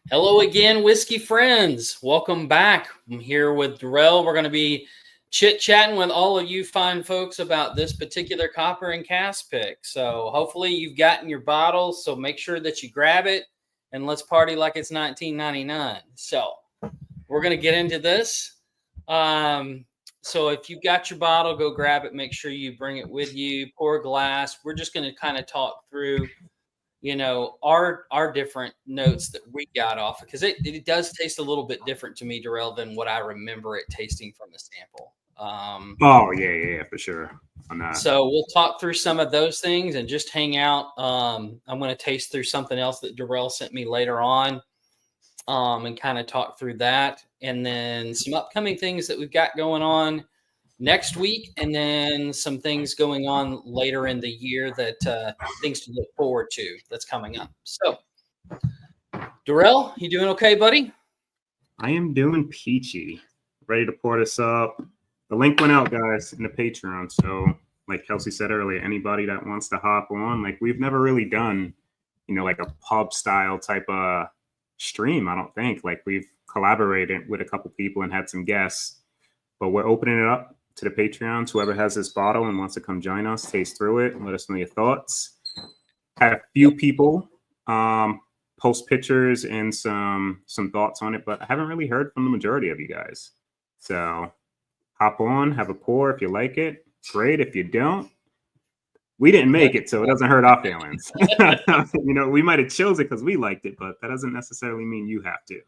Hello again, whiskey friends. Welcome back. I'm here with Darrell. We're going to be chit-chatting with all of you fine folks about this particular Copper and Cask pick. So hopefully you've gotten your bottle, so make sure that you grab it and let's party like it's 1999. So we're going to get into this. So if you've got your bottle, go grab it. Make sure you bring it with you. Pour a glass. We're just going to kind of talk through our different notes that we got off, because it does taste a little bit different to me, Darrell, than what I remember it tasting from the sample. Oh yeah, for sure. On that. So we'll talk through some of those things and just hang out. I'm going to taste through something else that Darrell sent me later on, and kind of talk through that, and then some upcoming things that we've got going on next week, and then some things going on later in the year that things to look forward to that's coming up. So, Darrell, you doing okay, buddy? I am doing peachy. Ready to pour this up. The link went out, guys, in the Patreon. So, like Kelsey said earlier, anybody that wants to hop on, like we've never really done, like a pub style type of stream. I don't think. Like we've collaborated with a couple people and had some guests, but we're opening it up to the Patreons. Whoever has this bottle and wants to come join us, taste through it, and let us know your thoughts. Had a few people post pictures and some thoughts on it, but I haven't really heard from the majority of you guys. So hop on, have a pour if you like it. Great. If you don't, we didn't make it, so it doesn't hurt our feelings. We might have chose it because we liked it, but that doesn't necessarily mean you have to.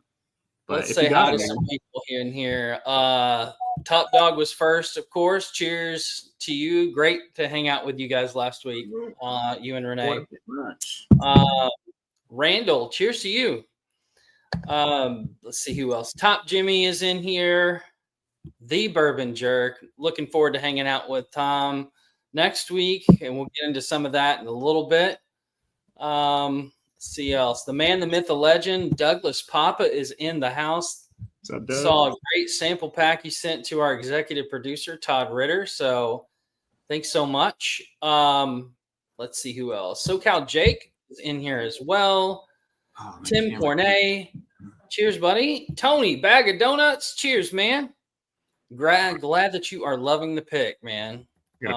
But let's say hi to some people here. Top Dog was first, of course. Cheers to you. Great to hang out with you guys last week, you and Renee. Randall, cheers to you. Let's see who else. Top Jimmy is in here. The Bourbon Jerk. Looking forward to hanging out with Tom next week, and we'll get into some of that in a little bit. Let's see else. The man, the myth, the legend, Douglas Papa is in the house. Saw a great sample pack you sent to our executive producer, Todd Ritter. So thanks so much. Let's see who else. SoCal Jake is in here as well. Tim Cornet. Cheers, buddy. Tony, bag of donuts. Cheers, man. Glad that you are loving the pick, man.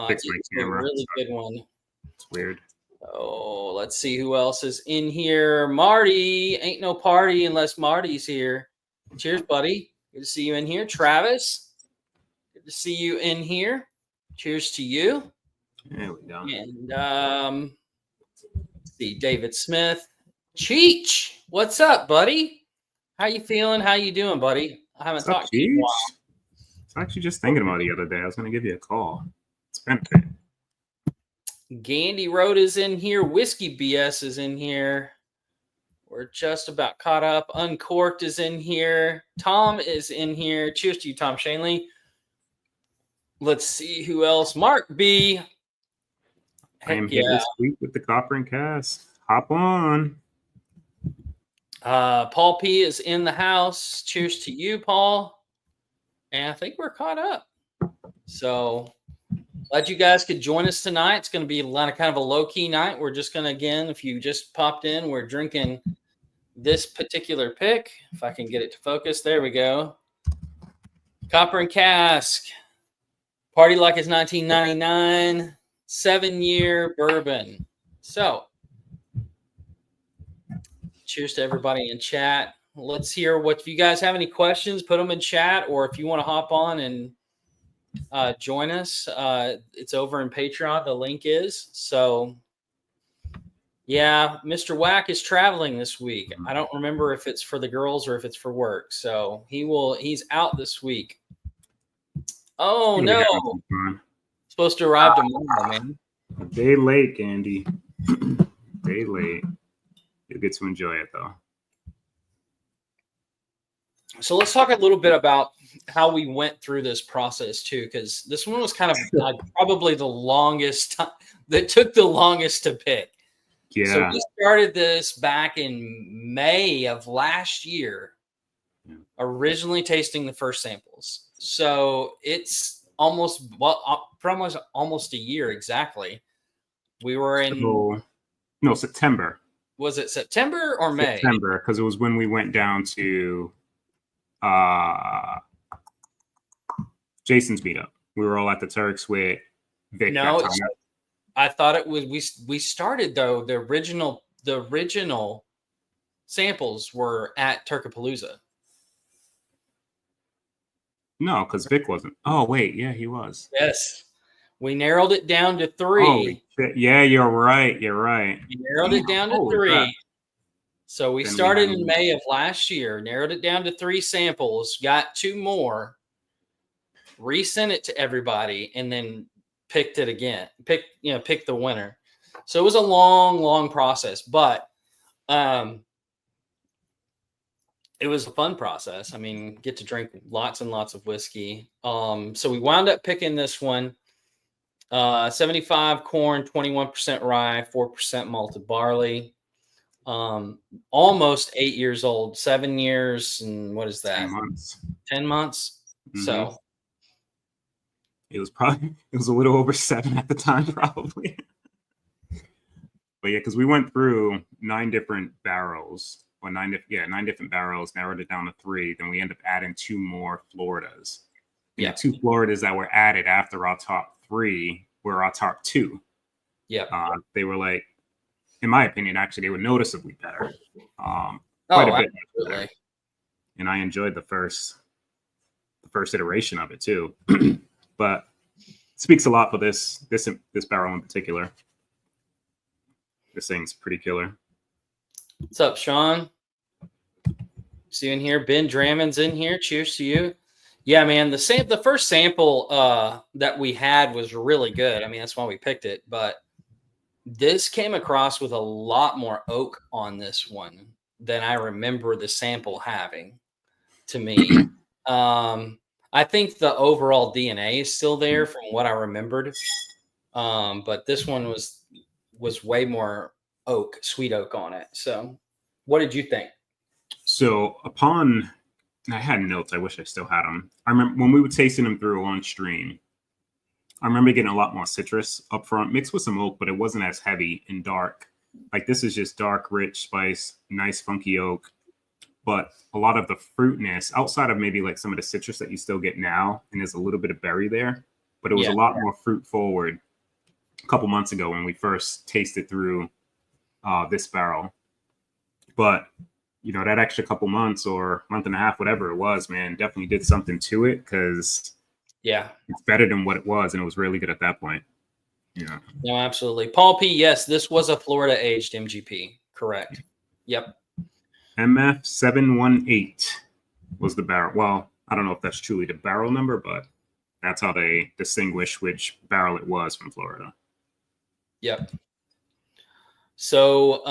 Fix my camera. A really good one. It's weird. Oh, let's see who else is in here. Marty. Ain't no party unless Marty's here. Cheers, buddy. Good to see you in here. Travis. Good to see you in here. Cheers to you. There we go. And let's see, David Smith. Cheech, what's up, buddy? How you feeling? How you doing, buddy? I haven't talked to you in a while. I was actually just thinking about it the other day. I was going to give you a call. It's been a bit. Gandy Road is in here. Whiskey BS is in here. We're just about caught up. Uncorked is in here. Tom is in here. Cheers to you, Tom Shanley. Let's see who else. Mark B. I am here this week with the Copper and Cask. Hop on. Paul P is in the house. Cheers to you, Paul. And I think we're caught up. So glad you guys could join us tonight. It's going to be kind of a low-key night. We're just going to, again, if you just popped in, we're drinking this particular pick. If I can get it to focus. There we go. Copper and Cask. Party like it's 1999. 7-year bourbon. So, cheers to everybody in chat. Let's hear what, if you guys have any questions, put them in chat, or if you want to hop on and join us, it's over in Patreon. The link is. So, yeah, Mr. Whack is traveling this week. I don't remember if it's for the girls or if it's for work. So he's out this week. Oh, no. Supposed to arrive tomorrow, man. A day late, Andy. Day late. You'll get to enjoy it, though. So let's talk a little bit about how we went through this process, too, because this one was kind of probably the longest time, that took the longest to pick. Yeah. So we started this back in May of last year, originally tasting the first samples. So it's almost a year exactly. We were in September. Was it September or May? September, because it was when we went down to Jason's meetup. We were all at the Turks with Vic. No, I thought it was we started though. The original samples were at Turkapalooza. No, because Vic wasn't. Oh wait, yeah, he was. Yes, we narrowed it down to 3. Holy shit. Yeah, you're right. You're right. We narrowed it down to 3. Crap. So we Then started in May of last year, narrowed it down to 3 samples, got 2 more, resent it to everybody, and then picked it again. Picked the winner. So it was a long process, but it was a fun process. I mean, get to drink lots and lots of whiskey. So we wound up picking this one. 75 corn, 21% rye, 4% malted barley. Almost 8 years old, 7 years, and what is that? 10 months. 10 months. Mm-hmm. So it was a little over 7 at the time, probably. But yeah, because we went through 9 different barrels, or 9 different barrels, narrowed it down to 3. Then we ended up adding 2 more Floridas. And the 2 Floridas that were added after our top 3 were our top 2. Yeah, they were like, in my opinion, actually, they were noticeably better. Quite a bit better. And I enjoyed the first iteration of it too. But it speaks a lot for this barrel in particular. This thing's pretty killer. What's up, Sean? See you in here. Ben Drammond's in here. Cheers to you. Yeah, man. The first sample that we had was really good. I mean, that's why we picked it. But this came across with a lot more oak on this one than I remember the sample having. To me, I think the overall DNA is still there from what I remembered, but this one was way more oak, sweet oak on it. So, what did you think? So, I had notes. I wish I still had them. I remember when we were tasting them through on stream. I remember getting a lot more citrus up front, mixed with some oak, but it wasn't as heavy and dark. Like this is just dark, rich spice, nice, funky oak. But a lot of the fruitness, outside of maybe like some of the citrus that you still get now, and there's a little bit of berry there, but it was a lot more fruit forward a couple months ago when we first tasted through this barrel. But that extra couple months or month and a half, whatever it was, man, definitely did something to it because it's better than what it was, and it was really good at that point. Yeah. No, absolutely. Paul P. Yes, this was a Florida aged MGP. Correct. Yep. MF 718 was the barrel. Well, I don't know if that's truly the barrel number, but that's how they distinguish which barrel it was from Florida. Yep. So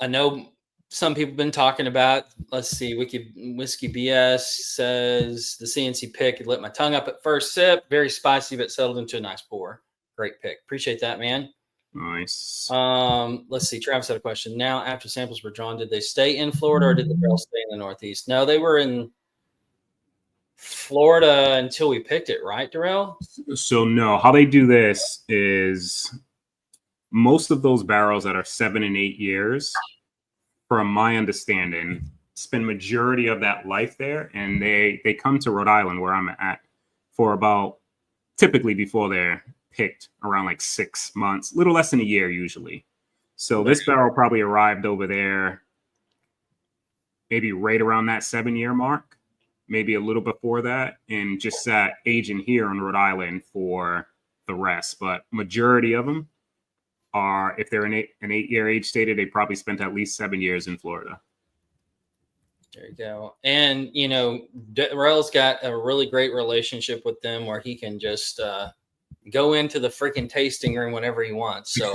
I know some people have been talking about, let's see, Whiskey BS says the CNC pick had lit my tongue up at first sip. Very spicy, but settled into a nice pour. Great pick. Appreciate that, man. Nice. Let's see. Travis had a question. Now, after samples were drawn, did they stay in Florida or did the barrel stay in the Northeast? No, they were in Florida until we picked it, right, Darrell? So no, how they do this is most of those barrels that are 7 and 8 years, from my understanding, spend majority of that life there, and they come to Rhode Island where I'm at for about typically before they're picked around like 6 months, little less than a year usually. So this barrel probably arrived over there maybe right around that 7-year mark, maybe a little before that, and just sat aging here on Rhode Island for the rest. But majority of them are, if they're an 8-year age stated, they probably spent at least 7 years in Florida. There you go. And, Darrell's got a really great relationship with them where he can just go into the freaking tasting room whenever he wants. So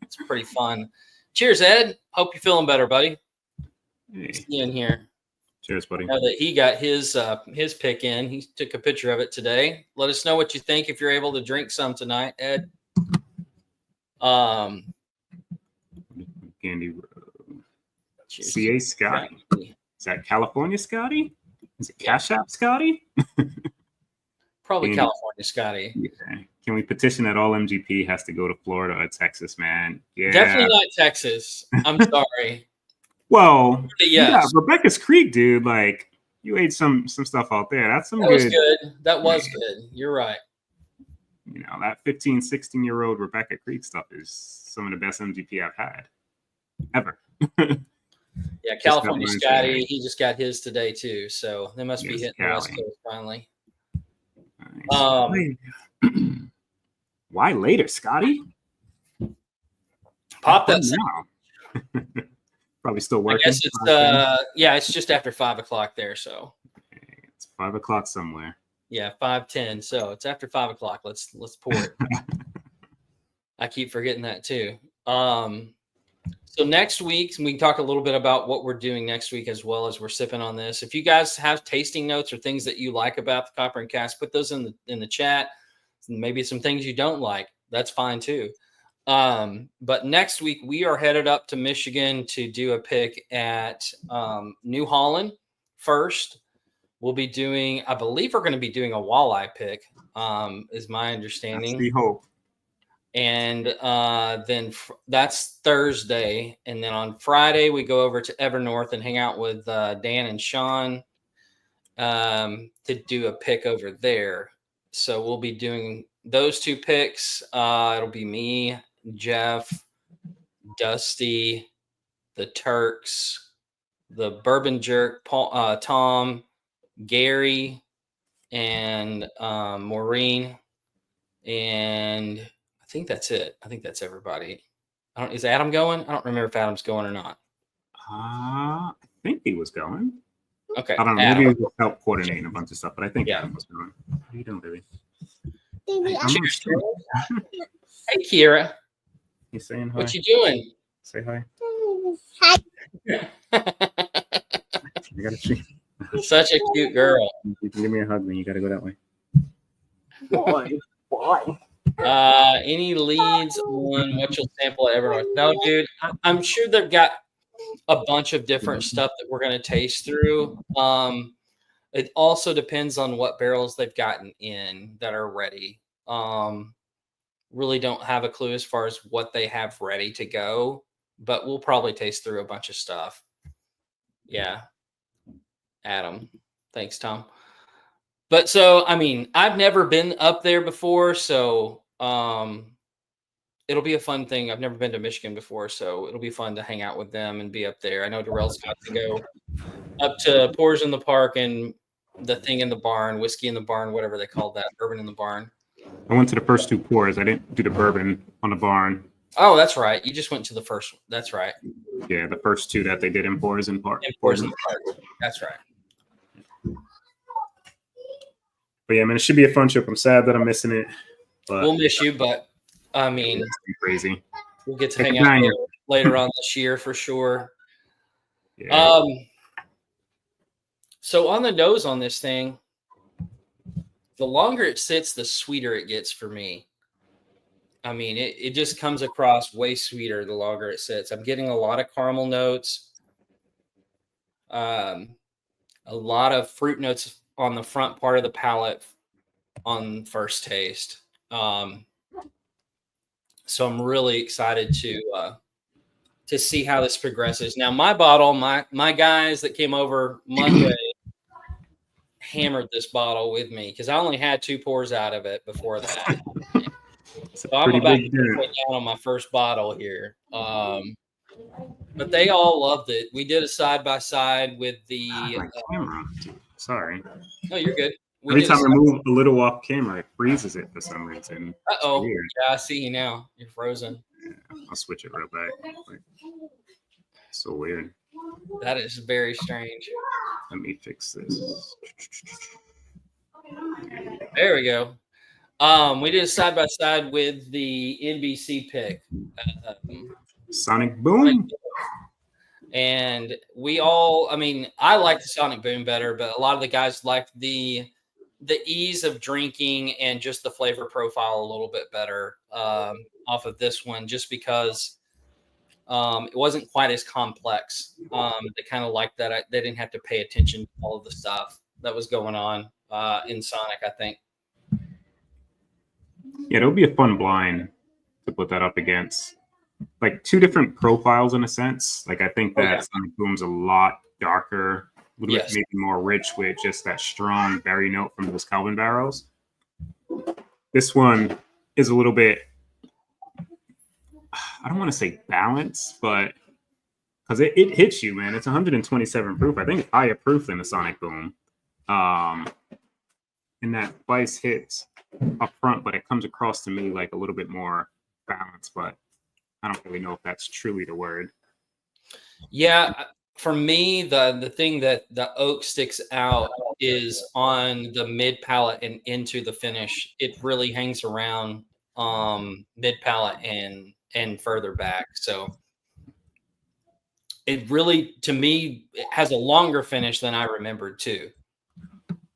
it's pretty fun. Cheers, Ed. Hope you're feeling better, buddy. Hey. See you in here. Cheers, buddy. Now that he got his pick in, he took a picture of it today. Let us know what you think if you're able to drink some tonight, Ed. Candy CA Scotty. Is that California Scotty? Is it Cash App Scotty? Probably California Scotty. Yeah. Can we petition that all MGP has to go to Florida or Texas, man? Yeah. Definitely not Texas. I'm sorry. Well, Yes. yeah, Rebecca's Creek, dude. Like, you ate some stuff out there. That's some That good. was good. That was good. You're right. You know, that 15, 16-year-old Rebecca Creek stuff is some of the best MGP I've had ever. Yeah, California Scotty, he just got his today too. So they must be hitting the West Coast finally. Nice. Why later, Scotty? Pop that now. Probably still working. I guess it's it's just after 5 o'clock there. So it's 5 o'clock somewhere. Yeah, 5:10. So it's after 5 o'clock. Let's pour it. I keep forgetting that too. So next week, we can talk a little bit about what we're doing next week as well as we're sipping on this. If you guys have tasting notes or things that you like about the Copper and Cask, put those in the chat. Maybe some things you don't like. That's fine too. But next week, we are headed up to Michigan to do a pick at New Holland first. We'll be doing, I believe we're going to be doing a walleye pick, is my understanding. That's the hope. And then that's Thursday. And then on Friday, we go over to Evernorth and hang out with Dan and Sean to do a pick over there. So we'll be doing those two picks. It'll be me, Jeff, Dusty, the Turks, the Bourbon Jerk, Paul, Tom, Gary, and Maureen. And I think that's it. I think that's everybody. Is Adam going? I don't remember if Adam's going or not. I think he was going. Okay. I don't know. Maybe he was help coordinating a bunch of stuff, but I think Adam was going. How you doing, baby? Cheers. Hey, Kira. You saying hi? What you doing? Say hi. Hi. You gotta see. Such a cute girl. You can give me a hug, then you gotta go that way. Why? Any leads on what you'll sample at Evernorth? No, dude. I'm sure they've got a bunch of different stuff that we're going to taste through. It also depends on what barrels they've gotten in that are ready. Really don't have a clue as far as what they have ready to go, but we'll probably taste through a bunch of stuff. Yeah. Adam. Thanks, Tom. But so, I mean, I've never been up there before, so it'll be a fun thing. I've never been to Michigan before, so it'll be fun to hang out with them and be up there. I know Darrell's got to go up to Pours in the Park and the thing in the barn, whiskey in the barn, whatever they call that, bourbon in the barn. I went to the first two pours. I didn't do the bourbon on the barn. Oh, that's right. You just went to the first one. That's right. Yeah, the first two that they did in Pours in Park. Pours in the Park. That's right. But yeah, man, it should be a fun trip. I'm sad that I'm missing it. But we'll miss you, but I mean, crazy. We'll get to hang out later on this year for sure. Yeah. So on the nose on this thing, the longer it sits, the sweeter it gets for me. I mean, it just comes across way sweeter the longer it sits. I'm getting a lot of caramel notes, a lot of fruit notes on the front part of the palate on first taste. So I'm really excited to see how this progresses. Now, my bottle, my guys that came over Monday hammered this bottle with me because I only had 2 pours out of it before that. So I'm about to put down on my first bottle here. But they all loved it. We did a side-by-side with the camera. Sorry. No, you're good. Every time I move a little off camera, it freezes it for some reason. Uh-oh. Yeah, I see you now. You're frozen. Yeah, I'll switch it real back. So weird. That is very strange. Let me fix this. There we go. We did a side-by-side with the NBC pick. Sonic Boom. And we all, I mean, I like the Sonic Boom better, but a lot of the guys liked the ease of drinking and just the flavor profile a little bit better off of this one, just because it wasn't quite as complex. They kind of liked that they didn't have to pay attention to all of the stuff that was going on in Sonic, I think. Yeah, it'll be a fun blind to put that up against. Like two different profiles in a sense. Like I think that Sonic Boom's a lot darker, a little bit maybe more rich with just that strong berry note from those Calvin barrels. This one is a little bit, I don't want to say balanced, but because it hits you, man. It's 127 proof. I think it's higher proof than the Sonic Boom. And that spice hits up front, but it comes across to me like a little bit more balanced, but I don't really know if that's truly the word. Yeah, for me, the thing that the oak sticks out is on the mid palate and into the finish. It really hangs around mid palate and further back. So it really, to me, it has a longer finish than I remembered too.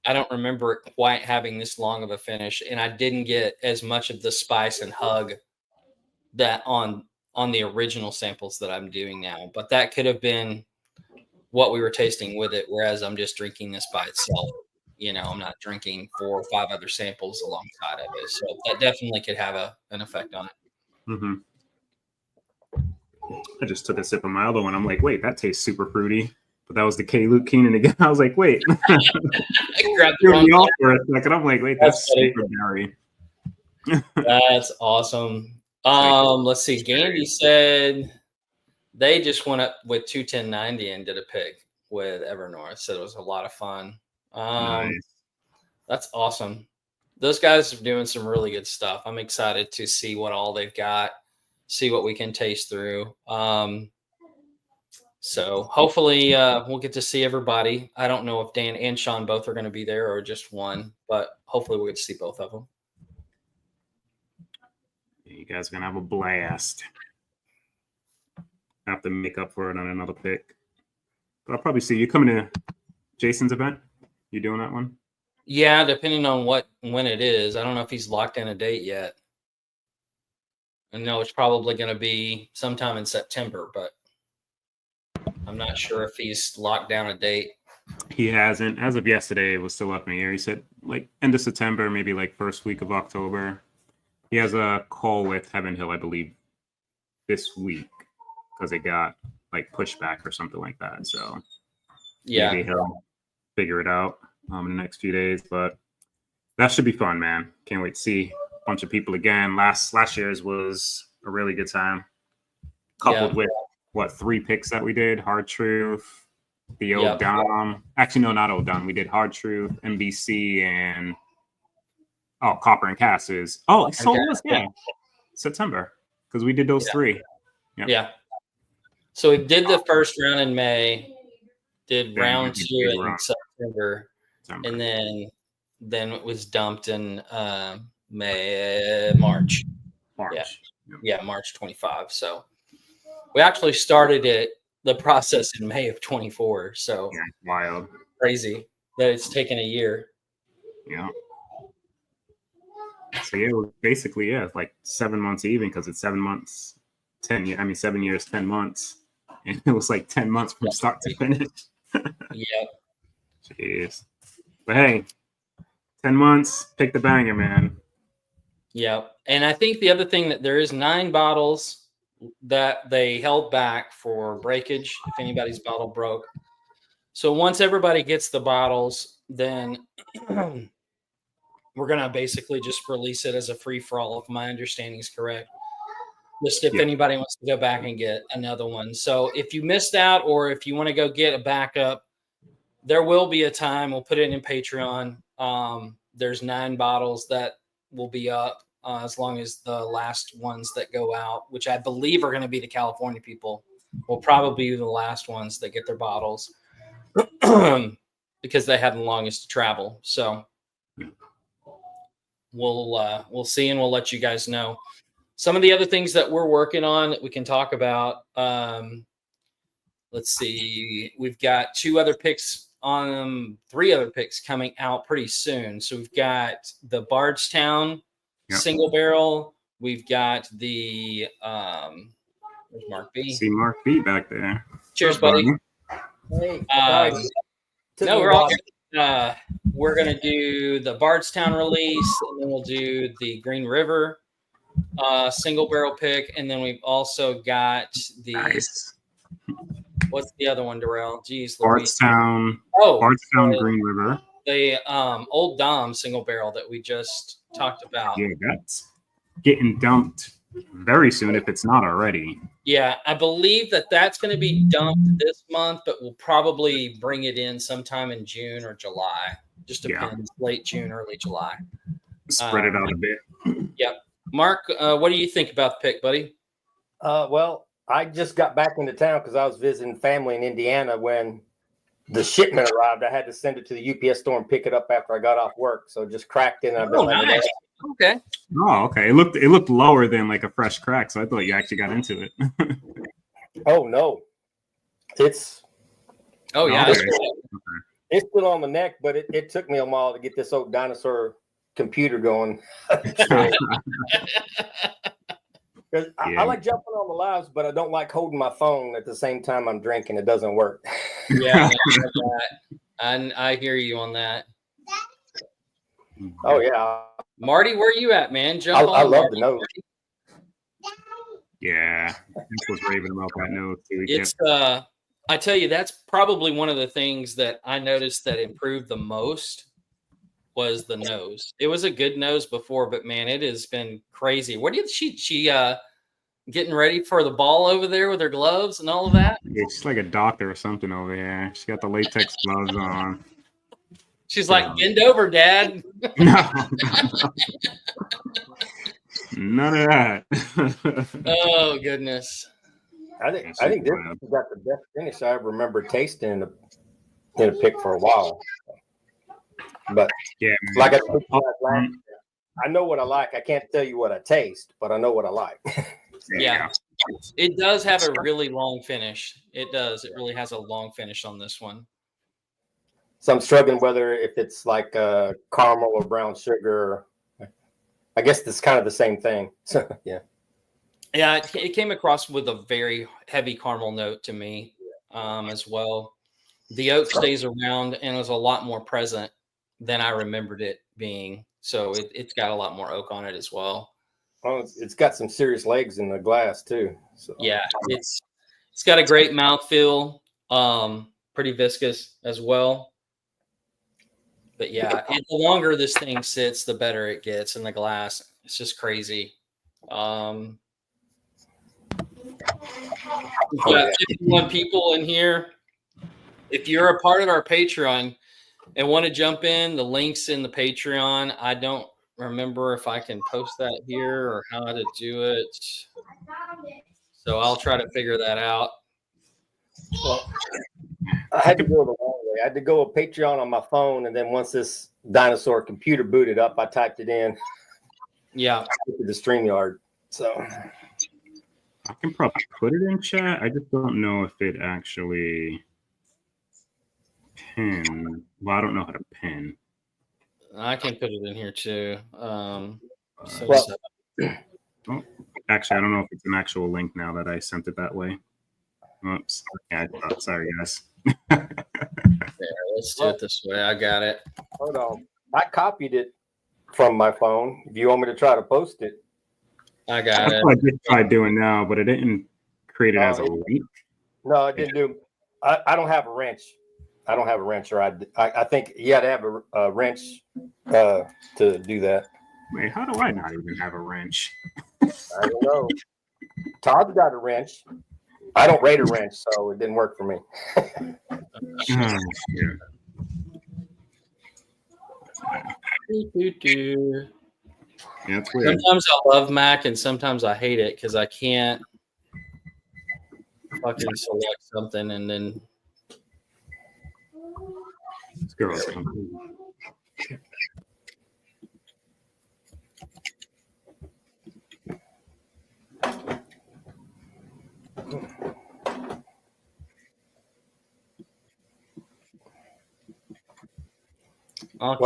I don't remember it quite having this long of a finish, and I didn't get as much of the spice and hug that on the original samples that I'm doing now. But that could have been what we were tasting with it, whereas I'm just drinking this by itself. You know, I'm not drinking 4 or 5 other samples alongside of it. So that definitely could have an effect on it. Mm-hmm. I just took a sip of my other one. I'm like, wait, that tastes super fruity. But that was the K. Luke Keenan again. I was like, wait. I grabbed the Threw wrong me off one. for a second. I'm like, wait, that's super berry. That's awesome. Let's see. Gandy said they just went up with 21090 and did a pick with Evernorth. Said it was a lot of fun. Nice. That's awesome. Those guys are doing some really good stuff. I'm excited to see what all they've got, see what we can taste through. So hopefully we'll get to see everybody. I don't know if Dan and Sean both are going to be there or just one, but hopefully we'll get to see both of them. You guys are going to have a blast. I have to make up for it on another pick. But I'll probably see you coming to Jason's event. You doing that one? Yeah, depending on when it is. I don't know if he's locked in a date yet. I know it's probably going to be sometime in September, but I'm not sure if he's locked down a date. He hasn't. As of yesterday, it was still up in the air. He said like end of September, maybe like first week of October. He has a call with Heaven Hill, I believe, this week because it got like pushback or something like that. So yeah, maybe he'll figure it out in the next few days. But that should be fun, man. Can't wait to see a bunch of people again. Last year's was a really good time, coupled with what 3 picks that we did: Hard Truth, the Old Dom. Actually, no, not Old Dom. We did Hard Truth, MBC, and Copper and Cask is. Oh, so it was September because we did those 3. Yep. Yeah. So we did the first round in May, did round 2 in September, and then it was dumped in March. Yeah, March 25. So we actually started the process in May of 24. So wild, crazy that it's taken a year. Yeah. So it was basically it's like 7 months even because it's 7 months, 10 years. I mean 7 years, 10 months, and it was like 10 months from start to finish. Yep. Jeez. But hey, 10 months, pick the banger, man. Yeah. And I think the other thing that there is 9 bottles that they held back for breakage if anybody's bottle broke. So once everybody gets the bottles, then we're going to basically just release it as a free-for-all, if my understanding is correct. Just if anybody wants to go back and get another one. So if you missed out or if you want to go get a backup, there will be a time. We'll put it in Patreon. There's 9 bottles that will be up as long as the last ones that go out, which I believe are going to be the California people, will probably be the last ones that get their bottles because they have the longest to travel. So we'll see, and we'll let you guys know. Some of the other things that we're working on that we can talk about. Let's see. We've got 2 other picks on 3 other picks coming out pretty soon. So we've got the Bardstown single barrel. We've got the there's Mark B. See Mark B back there. Cheers, buddy. Hey, no, we're all good. we're gonna do the Bardstown release, and then we'll do the Green River single barrel pick, and then we've also got the Nice. what's the other one, Darrell? Jeez, Louise. Bardstown Green River. The Old Dom single barrel that we just talked about. Yeah, that's getting dumped very soon if it's not already. Yeah, I believe that's going to be dumped this month, but we'll probably bring it in sometime in June or July. Just depends. Late June, early July. Spread it out a bit. Yep. Mark, what do you think about the pick, buddy? Well, I just got back into town because I was visiting family in Indiana when the shipment arrived. I had to send it to the UPS store and pick it up after I got off work. So just cracked in. Oh, nice. Okay. Oh, okay. It looked lower than like a fresh crack, so I thought you actually got into it. Oh no, it's. Oh yeah, okay. It's still on the neck, but it took me a while to get this old dinosaur computer going. I like jumping on the lives, but I don't like holding my phone at the same time I'm drinking. It doesn't work. Yeah, I hear you on that. Oh yeah, Marty, where are you at, man? I love the nose. Yeah, I was raving about that nose too. It's I tell you, that's probably one of the things that I noticed that improved the most was the nose. It was a good nose before, but man, it has been crazy. What did she getting ready for the ball over there with her gloves and all of that? Yeah, she's like a doctor or something over here. She's got the latex gloves on. She's like, bend over, Dad. No. None of that. Oh goodness. I think this has got the best finish I ever remember tasting in a pick for a while. But yeah, like I know what I like. I can't tell you what I taste, but I know what I like. Yeah. It does have a really long finish. It does. It really has a long finish on this one. So I'm struggling whether if it's like caramel or brown sugar. I guess it's kind of the same thing. So yeah. Yeah, it came across with a very heavy caramel note to me as well. The oak stays around and is a lot more present than I remembered it being. So it's got a lot more oak on it as well. Oh, it's got some serious legs in the glass too. So yeah, it's got a great mouthfeel, pretty viscous as well. But yeah, the longer this thing sits, the better it gets in the glass. It's just crazy. We've got 51 people in here. If you're a part of our Patreon and want to jump in, the link's in the Patreon. I don't remember if I can post that here or how to do it. So I'll try to figure that out. Well, I had to go the long way. I had to go with Patreon on my phone, and then once this dinosaur computer booted up, I typed it in. Yeah. To the StreamYard. So I can probably put it in chat. I just don't know if it actually pin. Well, I don't know how to pin. I can put it in here too. Actually, I don't know if it's an actual link now that I sent it that way. Oops. Yeah, sorry, guys. There, let's do it this way. I got it. Hold on. I copied it from my phone. If you want me to try to post it. I got it. I did try doing now, but it didn't create it as a link. No, it didn't do. I don't have a wrench. I don't have a wrench, or I think you had to have a wrench to do that. Wait, how do I not even have a wrench? I don't know. Todd's got a wrench. I don't rate a wrench, so it didn't work for me. Yeah. Yeah, it's weird. Sometimes I love Mac and sometimes I hate it because I can't fucking select something and then. This girl's Well,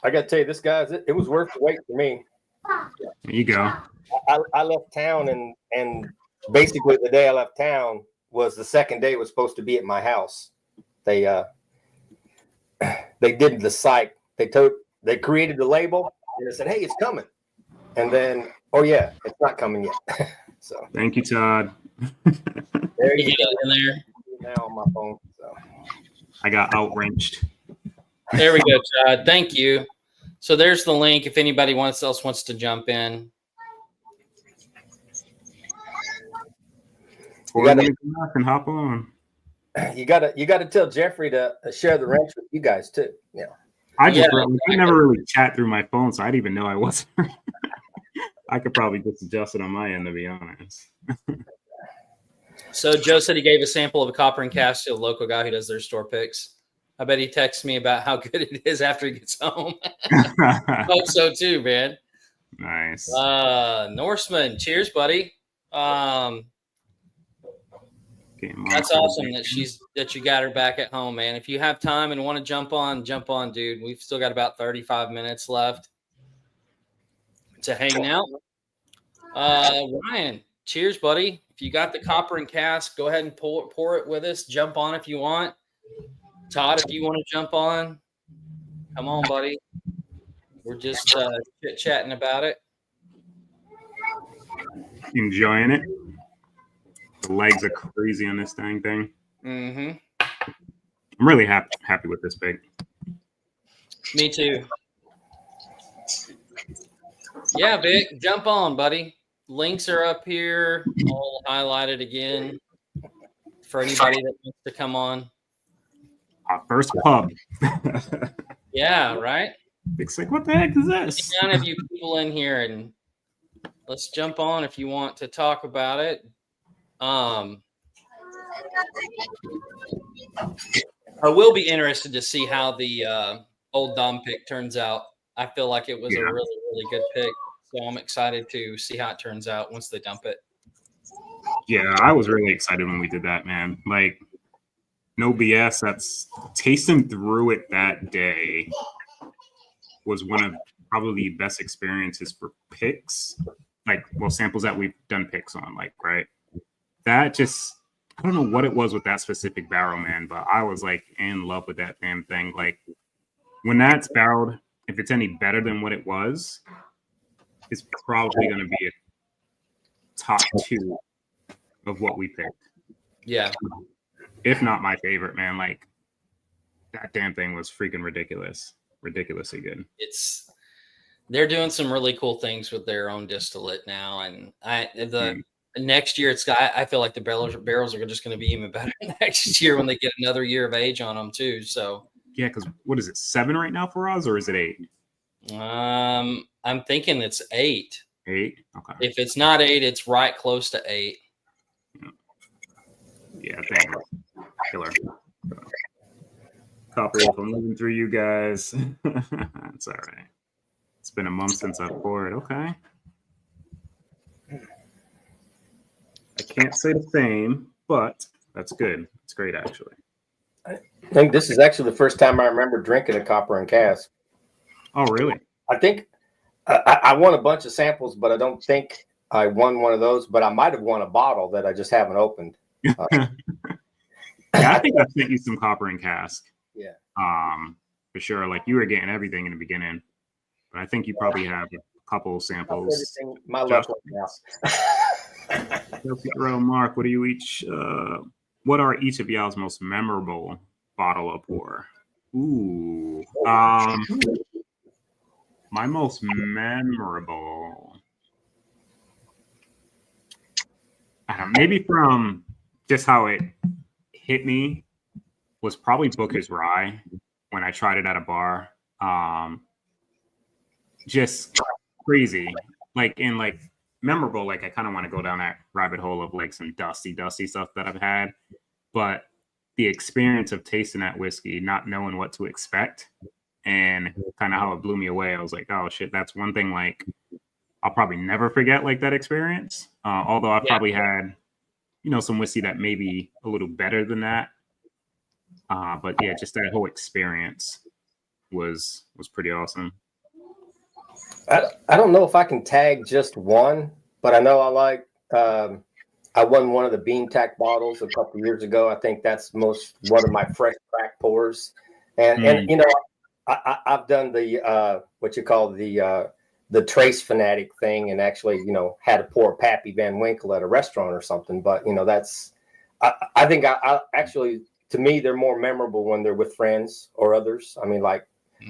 I got to tell you, this guy's it was worth the wait for me. There you go. I left town and basically the day I left town was the second day it was supposed to be at my house. They they did the site. They created the label and they said, "Hey, it's coming," and then, "Oh yeah, it's not coming yet." So Thank you, Todd. there you Get it in there. go. Now on my phone. So I got outwrenched. There we go, Todd. Thank you. So there's the link if anybody else wants to jump in. Or you can hop on. you gotta tell Jeffrey to share the wrench with you guys too. Yeah. I Yeah, never really chat through my phone, so I didn't even know I wasn't. I could probably just adjust it on my end, to be honest. So Joe said he gave a sample of a Copper and Cask to a local guy who does their store picks. I bet he texts me about how good it is after he gets home. Hope so too, man. Nice. Norseman, cheers, buddy. That's awesome that you got her back at home, man. If you have time and want to jump on, dude. We've still got about 35 minutes left to hang out. Ryan, cheers, buddy. If you got the Copper and Cask, go ahead and pour it with us. Jump on if you want. Todd, if you want to jump on, come on, buddy. We're just chit-chatting about it. Enjoying it. The legs are crazy on this dang thing. Mm-hmm. I'm really happy with this big. Me too. Yeah, Vic, jump on, buddy. Links are up here, all highlighted again for anybody that wants to come on. Our first pub. Yeah, right? It's like, what the heck is this? None of you people in here, and let's jump on if you want to talk about it. I will be interested to see how the old Dom pick turns out. I feel like it was a really, really good pick. So I'm excited to see how it turns out once they dump it. Yeah, I was really excited when we did that, man. Like, no BS. That's tasting through it that day was one of probably the best experiences for picks. Like, well, samples that we've done picks on, like, right? That just, I don't know what it was with that specific barrel, man, but I was like in love with that damn thing. Like, when that's barreled, if it's any better than what it was, it's probably going to be a top 2 of what we picked. Yeah. If not my favorite, man. Like, that damn thing was freaking ridiculous. Ridiculously good. They're doing some really cool things with their own distillate now. And next year, I feel like the barrels are just going to be even better next year when they get another year of age on them too. So yeah, because what is it, 7 right now for us, or is it 8? I'm thinking it's 8. 8? Okay. If it's not 8, it's right close to 8. Yeah, thank you. Killer. Copper, if I'm moving through you guys. It's all right. It's been a month since I poured. Okay. I can't say the same, but that's good. It's great, actually. I think this is actually the first time I remember drinking a Copper and Cask. Oh, really? I think I won a bunch of samples, but I don't think I won one of those. But I might have won a bottle that I just haven't opened. Yeah, I think I sent you some Copper and Cask. Yeah. For sure. Like, you were getting everything in the beginning, but I think you probably have a couple samples. My luck now. Mark, what do you each? What are each of y'all's most memorable bottle of pour? Ooh, my most memorable. I don't know, maybe from just how it hit me was probably Booker's Rye when I tried it at a bar. Just crazy, like memorable. Like, I kind of want to go down that rabbit hole of like some dusty stuff that I've had, but the experience of tasting that whiskey, not knowing what to expect, and kind of how it blew me away. I was like, oh shit, that's one thing. Like, I'll probably never forget like that experience. Although I've probably had, some whiskey that may be a little better than that. But yeah, just that whole experience was pretty awesome. I don't know if I can tag just one, but I know I like. I won one of the Bean Tack bottles a couple years ago. I think that's one of my fresh crack pours. And you know, I've done the what you call the trace fanatic thing, and actually, you know, had to pour Pappy Van Winkle at a restaurant or something. But you know, that's I think I actually, to me, they're more memorable when they're with friends or others. I mean, like,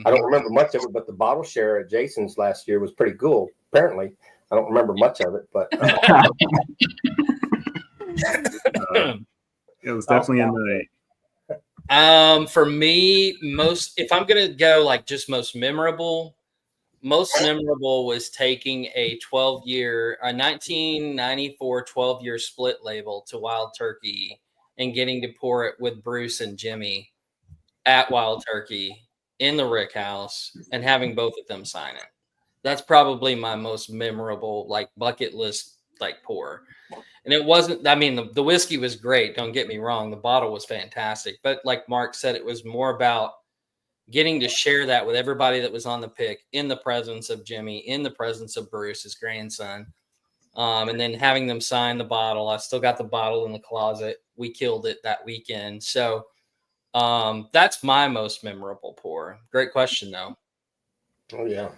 I don't remember much of it, but the bottle share at Jason's last year was pretty cool. Apparently, I don't remember much of it, but it was definitely in the. For me, if I'm gonna go like just most memorable was taking a 1994 12-year split label to Wild Turkey and getting to pour it with Bruce and Jimmy at Wild Turkey in the Rick House and having both of them sign it. That's probably my most memorable, like, bucket list, like, pour. And it wasn't, I mean, the whiskey was great. Don't get me wrong. The bottle was fantastic. But like Mark said, it was more about getting to share that with everybody that was on the pick, in the presence of Jimmy, in the presence of Bruce, his grandson, and then having them sign the bottle. I still got the bottle in the closet. We killed it that weekend. So that's my most memorable pour. Great question, though. oh yeah.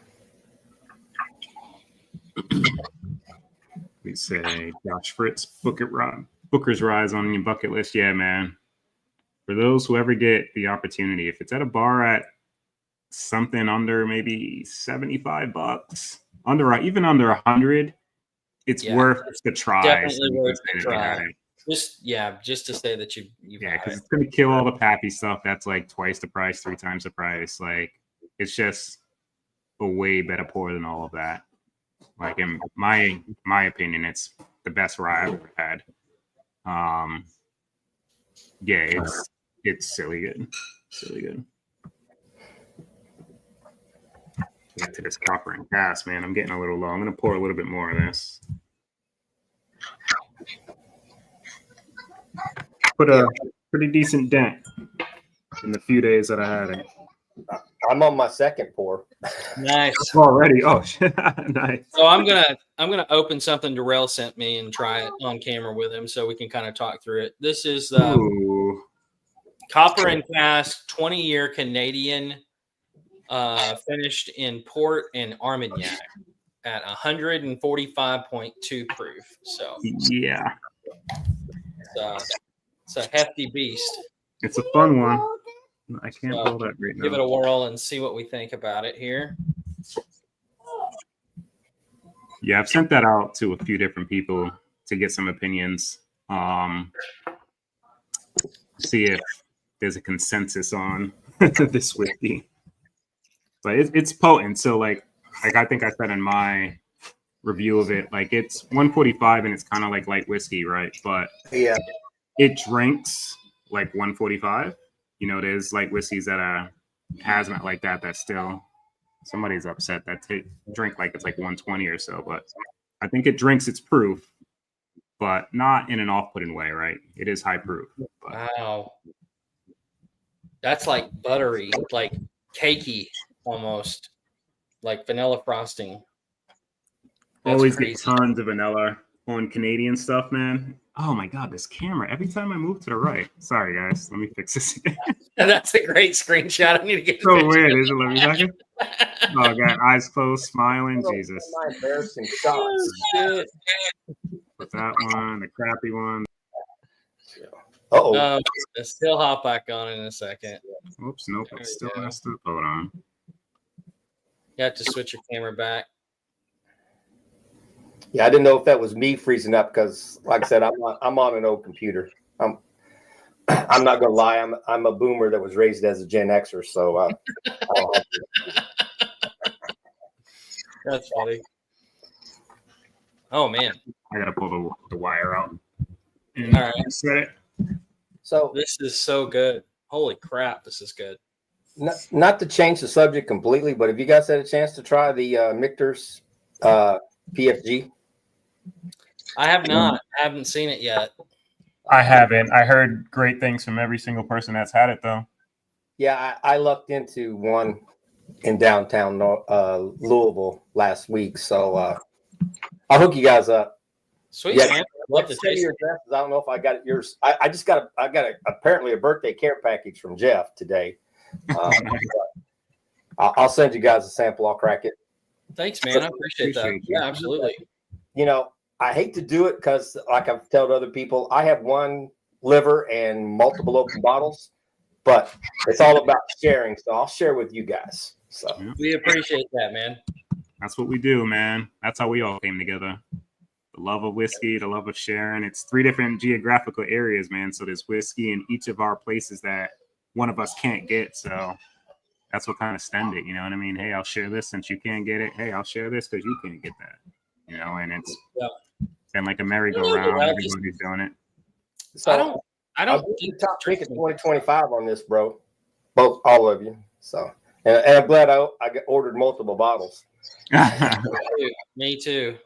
We say Josh Fritz, Booker's Rise on your bucket list. Yeah, man. For those who ever get the opportunity, if it's at a bar at something under maybe $75, even under 100, it's worth the try. Definitely worth the try. Just to say that you because it's gonna kill all the Pappy stuff. That's like twice the price, 3 times the price. Like, it's just a way better pour than all of that. Like, in my opinion, it's the best rye I've ever had. It's silly good. Silly good. Back to this Copper and Cask, man. I'm getting a little low. I'm gonna pour a little bit more of this. Put a pretty decent dent in the few days that I had it. I'm on my second pour. Nice. Already. Oh, shit. Nice. So I'm gonna open something Darrell sent me and try it on camera with him, so we can kind of talk through it. This is Copper and Cask 20-year Canadian, finished in port and Armagnac at 145.2 proof. So yeah, it's a hefty beast. It's a fun one. I can't pull that right now. Give it a whirl and see what we think about it here. Yeah, I've sent that out to a few different people to get some opinions. See if there's a consensus on this whiskey. But it's potent. So like I think I said in my review of it, like, it's 145 and it's kind of like light whiskey, right? But yeah, it drinks like 145. You know, there's like whiskeys that are hazmat like that. That's still, somebody's upset that drink like it's like 120 or so. But I think it drinks its proof, but not in an off-putting way, right? It is high proof. But. Wow, that's like buttery, like cakey, almost like vanilla frosting. That's always crazy. Get tons of vanilla on Canadian stuff, man. Oh my god, this camera! Every time I move to the right. Sorry, guys. Let me fix this again. That's a great screenshot. I need to get. So weird, is it? Let me second. Oh god, eyes closed, smiling. Jesus. My embarrassing shots. Put that one, the crappy one. Oh, still hop back on in a second. Oops, nope, it's still messed up. Hold on. You have to switch your camera back. yeah, I didn't know if that was me freezing up because, like I said, I'm on an old computer. I'm not gonna lie. I'm a boomer that was raised as a Gen Xer, so That's funny. Oh man, I gotta pull the wire out. All right. Set it. So this is so good. Holy crap, this is good. Not to change the subject completely, but have you guys had a chance to try the Michter's PFG? I have not. I haven't seen it yet. I haven't. I heard great things from every single person that's had it, though. Yeah, I lucked into one in downtown Louisville last week, so I'll hook you guys up. Sweet, man. Love to Send me taste your it. addresses. I don't know if I got yours. I just got apparently a birthday care package from Jeff today. I'll send you guys a sample. I'll crack it. Thanks, man. I appreciate that. Yeah, absolutely. You know, I hate to do it because, like I've told other people, I have one liver and multiple open bottles, but it's all about sharing. So I'll share with you guys. So we appreciate that, man. That's what we do, man. That's how we all came together. The love of whiskey, the love of sharing. It's 3 different geographical areas, man. So there's whiskey in each of our places that one of us can't get. So that's what kind of stemmed it. You know what I mean? Hey, I'll share this since you can't get it. Hey, I'll share this because you can't get that. You know, and it's been like a merry-go-round. Everybody's doing it. So I don't think top pick of 2025 on this, bro. All of you. So, and I'm glad I ordered multiple bottles. Me too.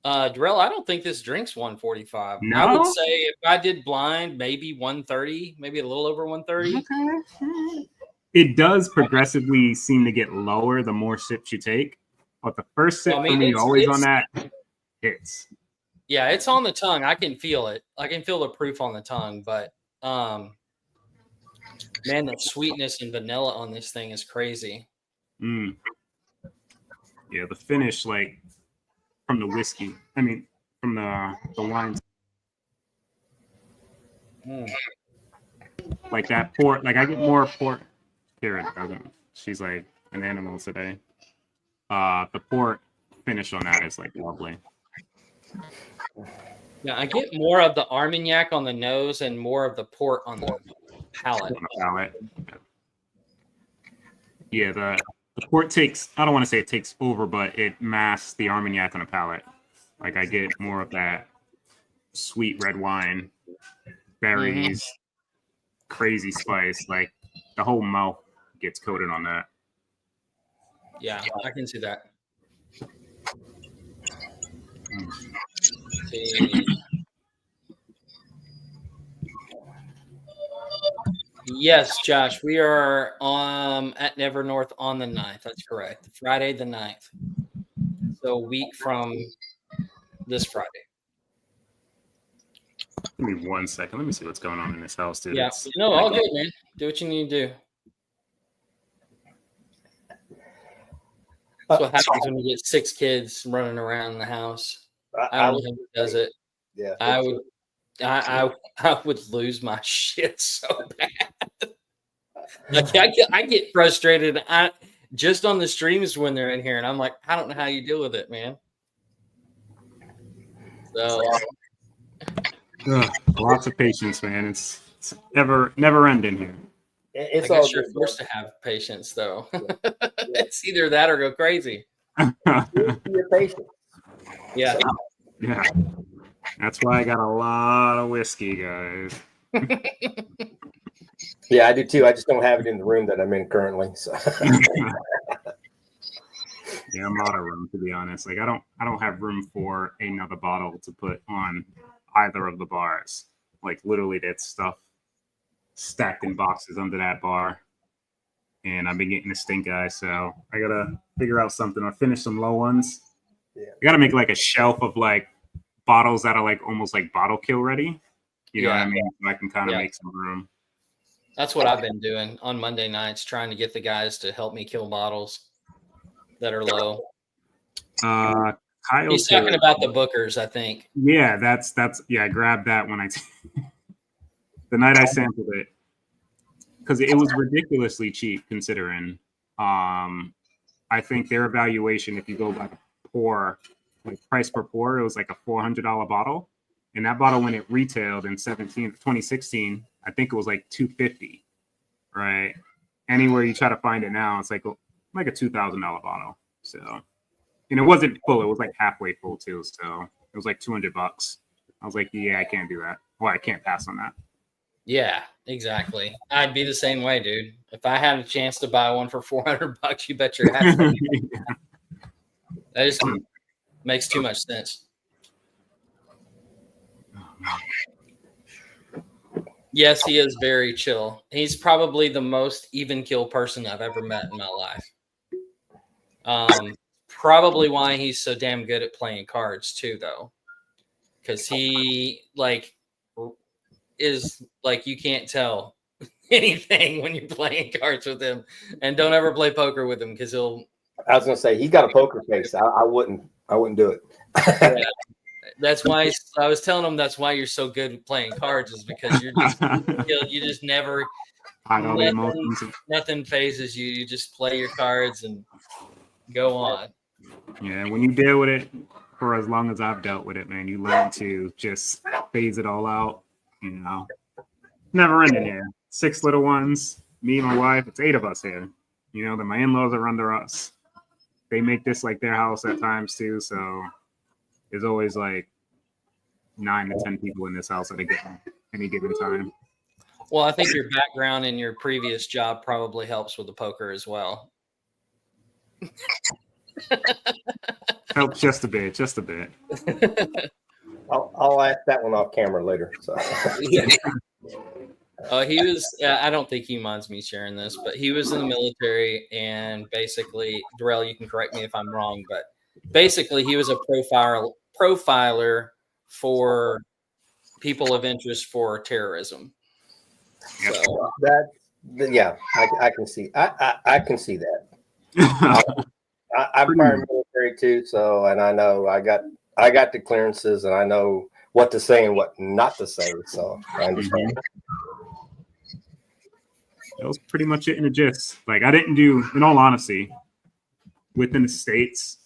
Darrell, I don't think this drink's 145. No? I would say if I did blind, maybe 130, maybe a little over 130. Okay. It does progressively seem to get lower the more sips you take, but the first sip for me always on that hits. Yeah, it's on the tongue. I can feel it. I can feel the proof on the tongue, but man, the sweetness and vanilla on this thing is crazy. Yeah, the finish, like from the whiskey. I mean, from the wines. Like that port. Like I get more port. Here it doesn't. She's like an animal today. The port finish on that is like lovely. Yeah, I get more of the Armagnac on the nose and more of the port on the palate. Yeah, the port takes, I don't want to say it takes over, but it masks the Armagnac on the palate. Like I get more of that sweet red wine, berries, crazy spice. Like the whole mouth gets coated on that. Yeah, I can see that. Yes, Josh, we are at Never North on the 9th. That's correct. Friday the 9th. So a week from this Friday. Give me 1 second. Let me see what's going on in this house, dude. Yeah, no, all good, man. Do what you need to do. That's what happens when you get 6 kids running around the house. I don't know who does it. Yeah, I would lose my shit so bad. Like I get frustrated. Just on the streams when they're in here, and I'm like, I don't know how you deal with it, man. So lots of patience, man. It's never ending here. It's I guess all you're good, forced to have patience, though. Yeah. It's either that or go crazy. Your patience. Yeah. Yeah. That's why I got a lot of whiskey, guys. Yeah, I do too. I just don't have it in the room that I'm in currently. So. Yeah, I'm out of room, to be honest. Like I don't have room for another bottle to put on either of the bars. Like literally that stuff stacked in boxes under that bar. And I've been getting a stink eye, so I gotta figure out something or finish some low ones. Yeah. I gotta make like a shelf of like bottles that are like almost like bottle kill ready. You know what I mean? So I can kind of make some room. That's what I've been doing on Monday nights, trying to get the guys to help me kill bottles that are low. He's talking about the Bookers, I think. Yeah, that's I grabbed that when the night I sampled it, because it was ridiculously cheap considering. I think their evaluation, if you go by the pour, like price per pour, it was like a $400 bottle, and that bottle when it retailed in 2016, I think it was like $250, right? Anywhere you try to find it now, it's like a $2,000 bottle. So, and it wasn't full; it was like halfway full too. So it was like $200. I was like, yeah, I can't do that. Well, I can't pass on that. Yeah, exactly. I'd be the same way, dude. If I had a chance to buy one for $400, you bet your ass. That just makes too much sense. Yes, he is very chill. He's probably the most even kill person I've ever met in my life. Probably why he's so damn good at playing cards too, though, because he is like you can't tell anything when you're playing cards with him, and don't ever play poker with him because he'll. I was gonna say he's got a poker face. I wouldn't do it. Yeah, that's why I was telling him that's why you're so good at playing cards is because you just never nothing phases you. You just play your cards and go on. Yeah, when you deal with it for as long as I've dealt with it, man, you learn to just phase it all out. You know, never ending here. 6 little ones, me and my wife. It's 8 of us here. You know, that my in-laws are under us. They make this like their house at times too. So there's always like 9 to 10 people in this house at any given time. Well, I think your background in your previous job probably helps with the poker as well. Helps just a bit. I'll ask that one off camera later. So. Yeah. He was. I don't think he minds me sharing this, but he was in the military, and basically, Darrell, you can correct me if I'm wrong, but basically, he was a profiler for people of interest for terrorism. Yep. So I can see. I can see that. I'm prior military too, so and I know I got the clearances, and I know what to say and what not to say. So I understand. That was pretty much it in a gist. Like I didn't do, in all honesty, within the States,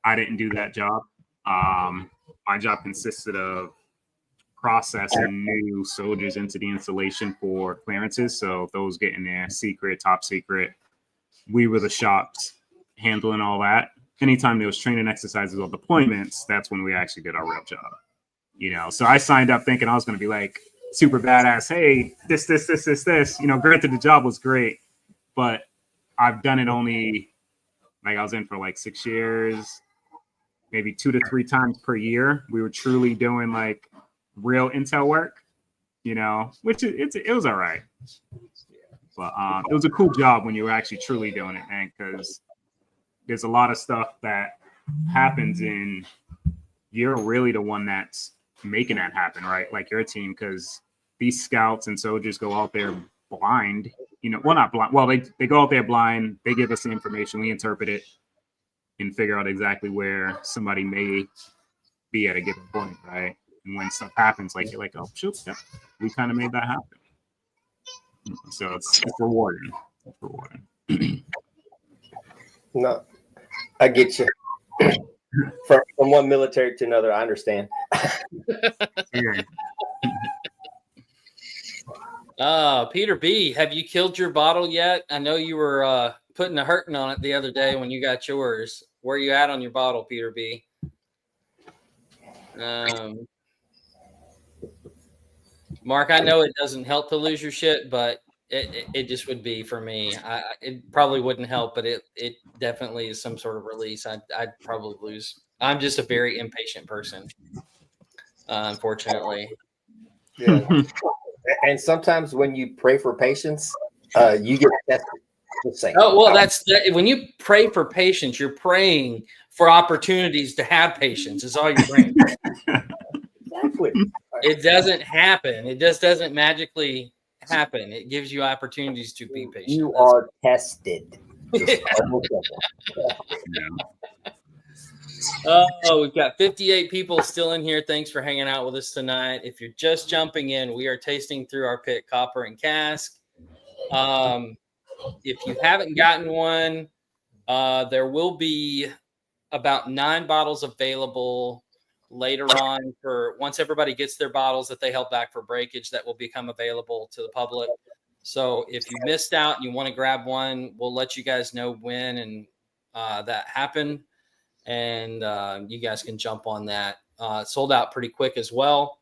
I didn't do that job. My job consisted of processing new soldiers into the installation for clearances. So those getting there, secret, top secret. We were the shops handling all that. Anytime there was training exercises or deployments, that's when we actually did our real job. You know, so I signed up thinking I was going to be like super badass. Hey, this. You know, granted the job was great, but I've done it only like I was in for like 6 years, maybe 2 to 3 times per year. We were truly doing like real intel work, you know, which it was all right. But it was a cool job when you were actually truly doing it, man, because there's a lot of stuff that happens in you're really the one that's making that happen, right? Like your team, because these scouts and soldiers go out there blind, you know, well, not blind. Well, they go out there blind. They give us the information. We interpret it and figure out exactly where somebody may be at a given point, right? And when stuff happens, like you're like, oh, shoot, yeah, we kind of made that happen. So it's rewarding. It's rewarding. No, I get you. From one military to another, I understand. Peter B, have you killed your bottle yet? I know you were putting a hurting on it the other day when you got yours. Where are you at on your bottle, Peter B? Mark, I know it doesn't help to lose your shit, but it just would be for me. It probably wouldn't help, but it definitely is some sort of release. I'd probably lose. I'm just a very impatient person, unfortunately. Yeah. And sometimes when you pray for patience, you get tested. Oh, well, when you pray for patience, you're praying for opportunities to have patience. Is all you're praying. Exactly. It doesn't happen. It just doesn't magically happen. It gives you opportunities to be patient. You are tested. Oh, we've got 58 people still in here. Thanks for hanging out with us tonight. If you're just jumping in, we are tasting through our pick, Copper and Cask. If you haven't gotten one, there will be about 9 bottles available later on for once everybody gets their bottles that they held back for breakage that will become available to the public. So if you missed out and you want to grab one, we'll let you guys know when and that happened. And you guys can jump on that. Sold out pretty quick as well.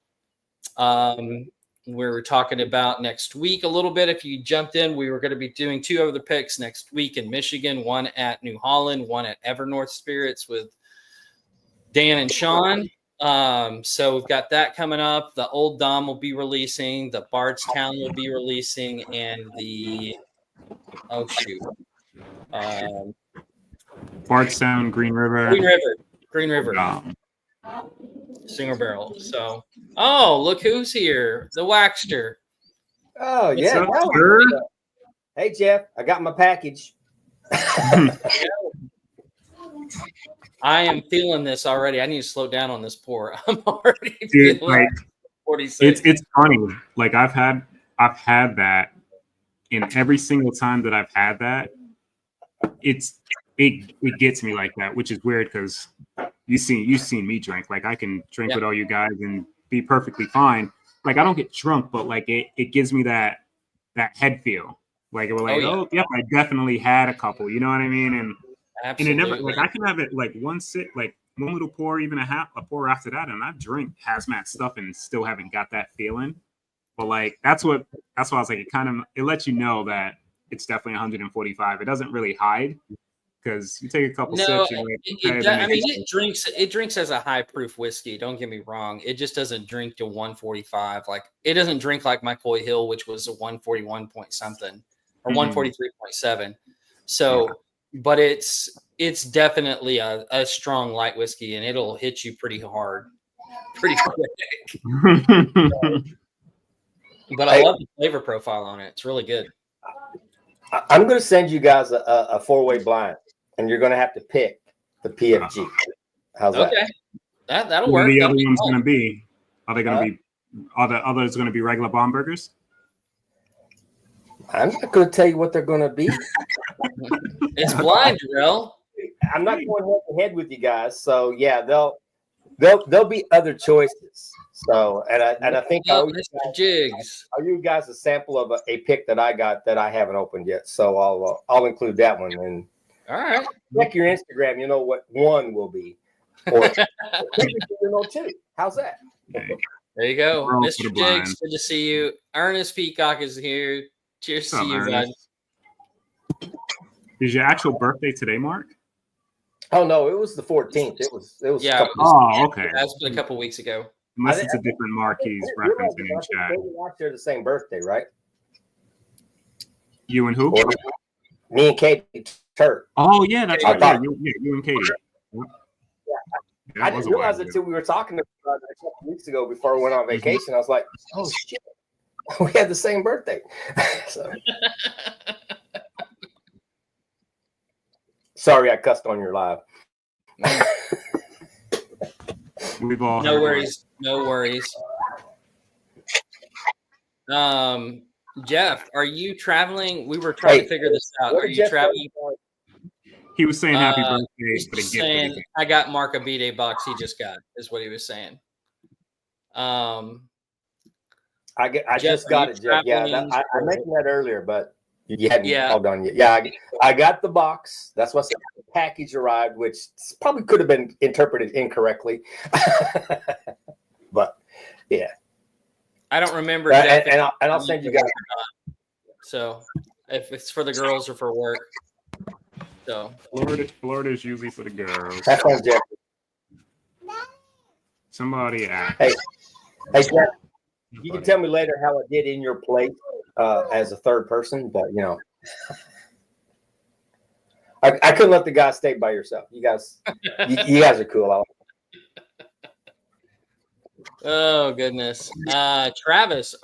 We were talking about next week a little bit. If you jumped in, we were going to be doing 2 other picks next week in Michigan, one at New Holland, one at Evernorth Spirits with Dan and Sean. So we've got that coming up. The Old Dom will be releasing, the Bardstown will be releasing, and the Bardstown, Green River. Single barrel. So, look who's here. The Waxter. Oh What's yeah. up, No. sir? Hey Jeff, I got my package. I am feeling this already. I need to slow down on this pour. I'm already Dude, feeling like 46. it's funny. Like I've had that, and every single time that I've had that, it gets me like that, which is weird because you've seen me drink. Like I can drink Yep. with all you guys and be perfectly fine. Like I don't get drunk, but like it gives me that head feel. Like we're like, yeah. oh yep, I definitely had a couple. You know what I mean? And it Absolutely. never, like I can have it like one sip, like one little pour, even a pour after that, and I've drank hazmat stuff and still haven't got that feeling. But like that's why I was like, it lets you know that it's definitely 145. It doesn't really hide because you take a couple No, sips, you're like, okay, then I mean it drinks as a high proof whiskey. Don't get me wrong. It just doesn't drink to 145. Like it doesn't drink like my Coy Hill, which was a 141 point something or 143.7. So, but it's definitely a strong light whiskey, and it'll hit you pretty hard, pretty quick. But I love the flavor profile on it. It's really good. I'm going to send you guys a 4-way blind, and you're going to have to pick the PFG. How's that? Okay, that'll What work. are the That'll other be ones fun. going to be? Are they going to be? Are the others going to be regular bomb burgers? I'm not going to tell you what they're going to be. It's blind, Darrell. I'm not going head to head with you guys. So yeah, there'll be other choices. So and I think Mr. Jigs. Are you guys a sample of a pick that I got that I haven't opened yet? So I'll include that one, and All right. check your Instagram. You know what one will be, or you know two. How's that? There you go, We're all Mr. for the blind. Jigs. Good to see you. Ernest Peacock is here. Cheers to What's up, you, bud. Ernest? Is your actual birthday today, Mark? Oh no, it was the 14th. It was. Yeah. Oh, okay. That's been a couple weeks ago. Unless it's a different Mark he's referencing in chat. We share the same birthday, right? You and who? Or me and Katie Turk. Oh yeah, that's right. thought- You and Katie. I didn't realize it until we were talking about it a couple weeks ago before we went on vacation. I was like, oh shit, we had the same birthday. So. Sorry, I cussed on your live. We've all No heard worries. No worries. Jeff, are you traveling? We were trying to figure this out. Are you traveling? He was saying happy birthday, He's but saying I got Mark a B-Day box he just got, is what he was saying. I Jeff, just got it, Jeff. Yeah, I mentioned that earlier, but you hadn't called on yet. Yeah, I got the box. That's what the package arrived, which probably could have been interpreted incorrectly. But yeah, I don't remember. And I'll send you guys. So if it's for the girls or for work. So Florida is usually for the girls. That's on Jeff. Somebody asked. Hey, Jeff. You can tell me later how I did in your plate as a third person, but you know, I couldn't let the guys stay by yourself. You guys are cool. Oh goodness, Travis,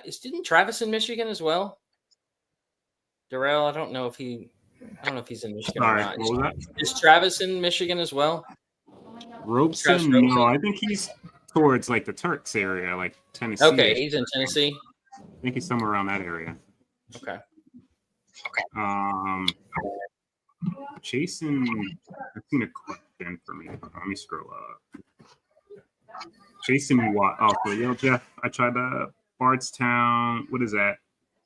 isn't Travis in Michigan as well? Darrell, I don't know if he's in Michigan or not. What was that? Is Travis in Michigan as well? Robeson? No, I think he's towards like the Turks area, like Tennessee. Okay, he's in Tennessee. I think he's somewhere around that area. Okay. Jason, I've seen a question for me. Let me scroll up. Jason Watt. Oh, so yo, Jeff, I tried the Bardstown. What is that?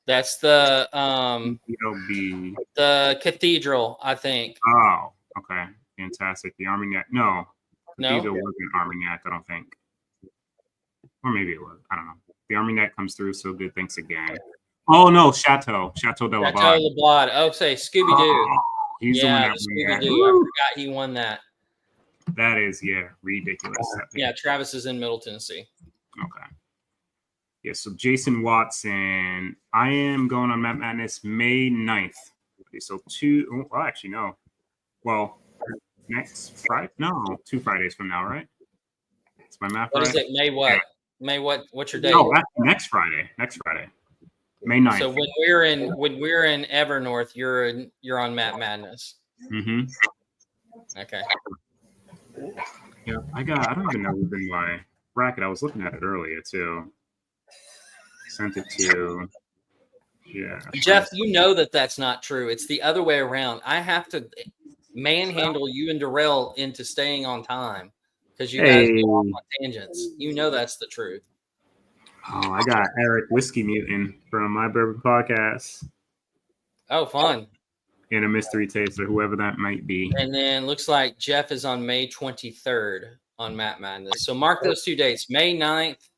That's the the cathedral, I think. Oh, okay, fantastic. The Armagnac. No, No, cathedral wasn't Armagnac. I don't think, or maybe it was. I don't know. The Armagnac comes through so good. Thanks again. Oh no, Chateau de la Chateau de la. Oh, say Scooby Doo. Oh, he's the one that Scooby Doo. I forgot he won that. That is, ridiculous. Yeah, Travis is in Middle Tennessee. Okay. Yeah, so Jason Watson. I am going on Map Madness May 9th. Okay, so actually, no. Well, next Friday? No, 2 Fridays from now, right? It's my math What right? is it? May what? What's your date? No, that's next Friday. May 9th. So when we're in Evernorth, you're on Matt Madness. Mm-hmm. Okay. Yeah, I don't even know who's in my bracket. I was looking at it earlier too. Sent it to Jeff, you know that's not true. It's the other way around. I have to manhandle you and Darrell into staying on time because you guys go off on tangents. You know that's the truth. Oh, I got Eric Whiskey Mutant from My Bourbon Podcast. Oh, fun. And a mystery taster, whoever that might be. And then looks like Jeff is on May 23rd on Matt Madness. So mark those 2 dates, May 9th,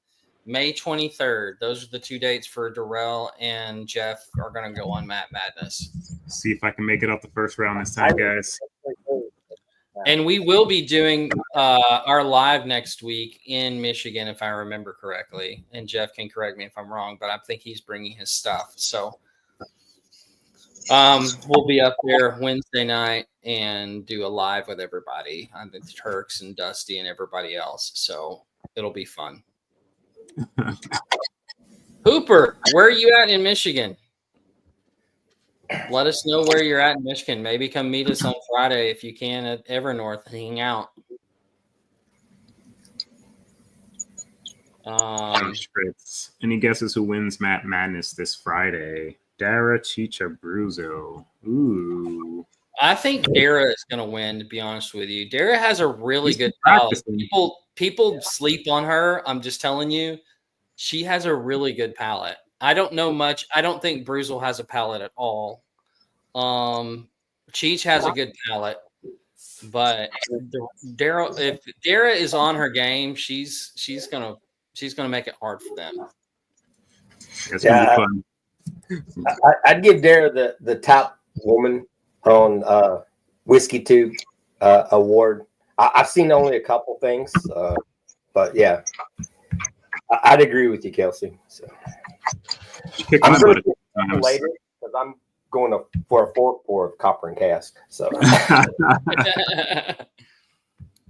May 23rd. Those are the 2 dates for Darrell and Jeff are going to go on Matt Madness. See if I can make it up the first round this time, guys. And we will be doing our live next week in Michigan, if I remember correctly. And Jeff can correct me if I'm wrong, but I think he's bringing his stuff. So we'll be up there Wednesday night and do a live with everybody. The Turks and Dusty and everybody else. So it'll be fun. Hooper, where are you at in Michigan? Let us know where you're at in Michigan. Maybe come meet us on Friday if you can at Evernorth and hang out. Any guesses who wins Matt Madness this Friday? Dara Chicha Bruzo. Ooh. I think Dara is going to win, to be honest with you. Dara has a really good palate. People sleep on her. I'm just telling you. She has a really good palate. I don't know much. I don't think Bruzel has a palate at all. Cheech has a good palate, but if Dara is on her game, she's gonna make it hard for them. It's gonna be fun. I'd give Dara the top woman on Whiskey Tube award. I've seen only a couple things, but yeah, I'd agree with you, Kelsey. So I'm going to later because I'm going for a 4 pour of Copper and Cask. So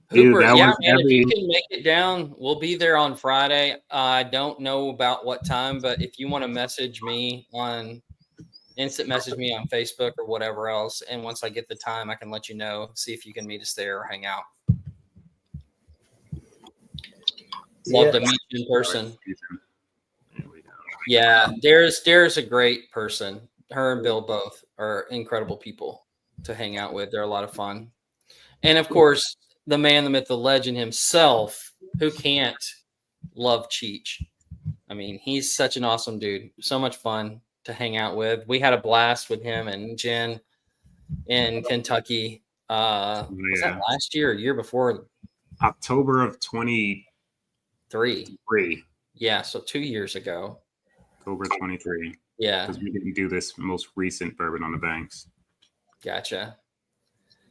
Hooper, yeah, man, if you can make it down, we'll be there on Friday. I don't know about what time, but if you want to message me on Facebook or whatever else, and once I get the time, I can let you know. See if you can meet us there or hang out. Love to meet you in person. Yeah, Dara's a great person. Her and Bill both are incredible people to hang out with. They're a lot of fun. And of course, the man, the myth, the legend himself, who can't love Cheech. I mean, he's such an awesome dude. So much fun to hang out with. We had a blast with him and Jen in Kentucky. Was that last year or year before? October of 23. Yeah, so 2 years ago. October 23. Yeah. Because we didn't do this most recent Bourbon on the Banks. Gotcha.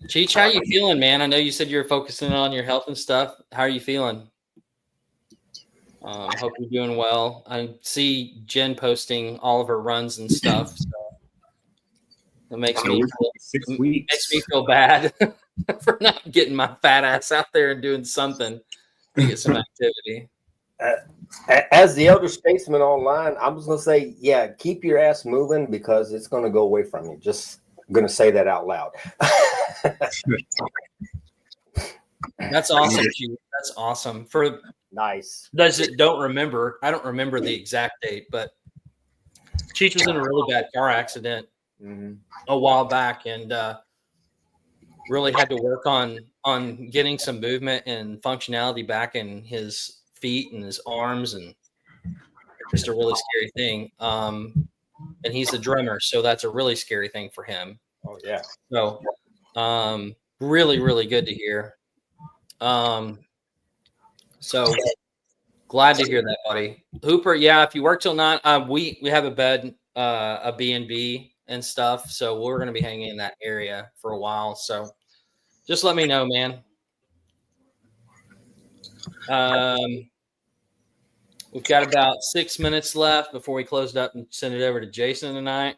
Cheech, how you feeling, man? I know you said you were focusing on your health and stuff. How are you feeling? Hope you're doing well. I see Jen posting all of her runs and stuff. So it makes me feel bad for not getting my fat ass out there and doing something to get some activity. As the elder statesman online, I was going to say, yeah, keep your ass moving because it's going to go away from you. Just going to say that out loud. That's awesome, Chief. That's awesome. For nice. Don't remember. I don't remember the exact date, but Cheech was in a really bad car accident a while back, and really had to work on getting some movement and functionality back in his feet and his arms, and just a really scary thing. And he's a drummer, so that's a really scary thing for him. Oh yeah. So really, really good to hear. So glad to hear that, buddy. Hooper, yeah, if you work till 9, we have a bed, a B&B and stuff, so we're going to be hanging in that area for a while. So just let me know, man. We've got about 6 minutes left before we close it up and send it over to Jason tonight.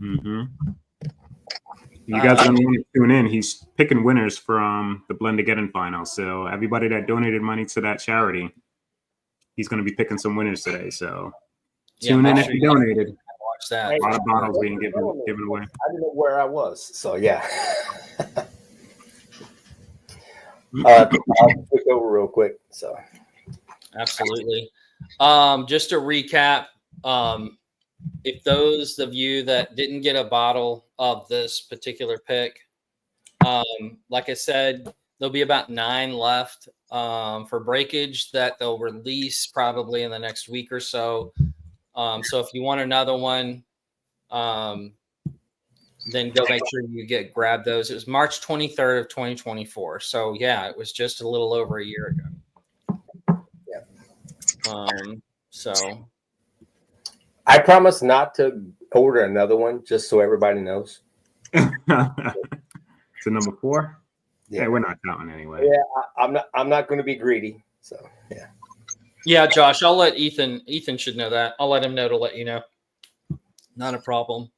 Mm-hmm. You guys are going to want to tune in. He's picking winners from the Blend Together final. So everybody that donated money to that charity, he's going to be picking some winners today. So Yeah, tune in make if sure you you donated. watch that. Hey, A lot of bottles being given away. I didn't know where I was, so yeah. I'll switch over real quick. So Absolutely. Just to recap, if those of you that didn't get a bottle of this particular pick, like I said, there'll be about 9 left for breakage that they'll release probably in the next week or so. So if you want another one, then go make sure you grab those. It was March 23rd of 2024. So yeah, it was just a little over a year ago. yeah. So I promise not to order another one, just so everybody knows. So number 4. Yeah, Hey, we're not counting anyway. Yeah, I'm not going to be greedy. So yeah. Yeah, Josh, I'll let Ethan should know that. I'll let him know to let you know. Not a problem.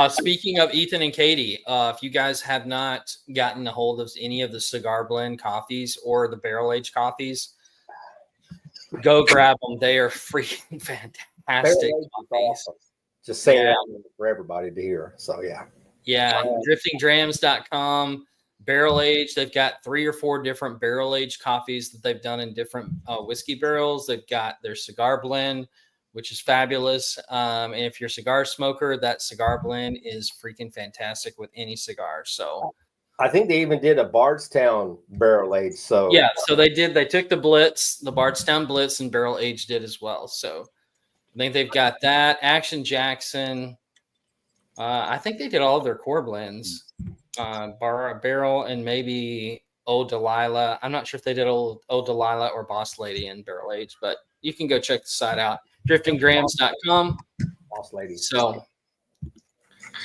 Speaking of Ethan and Katie, if you guys have not gotten a hold of any of the cigar blend coffees or the barrel aged coffees, go grab them. They are freaking fantastic coffees. Awesome. Just saying that for everybody to hear. So yeah. Yeah, driftingdrams.com. Barrel aged. They've got 3 or 4 different barrel aged coffees that they've done in different whiskey barrels. They've got their cigar blend, which is fabulous. And if you're a cigar smoker, that cigar blend is freaking fantastic with any cigar. So I think they even did a Bardstown barrel aged. So yeah, so they took the Blitz, the Bardstown Blitz, and barrel aged it as well. So I think they've got that. Action Jackson. I think they did all of their core blends. Barrel and maybe Old Delilah. I'm not sure if they did Old Delilah or Boss Lady in barrel age, but you can go check the site out. Driftingdrams.com. Boss Lady. So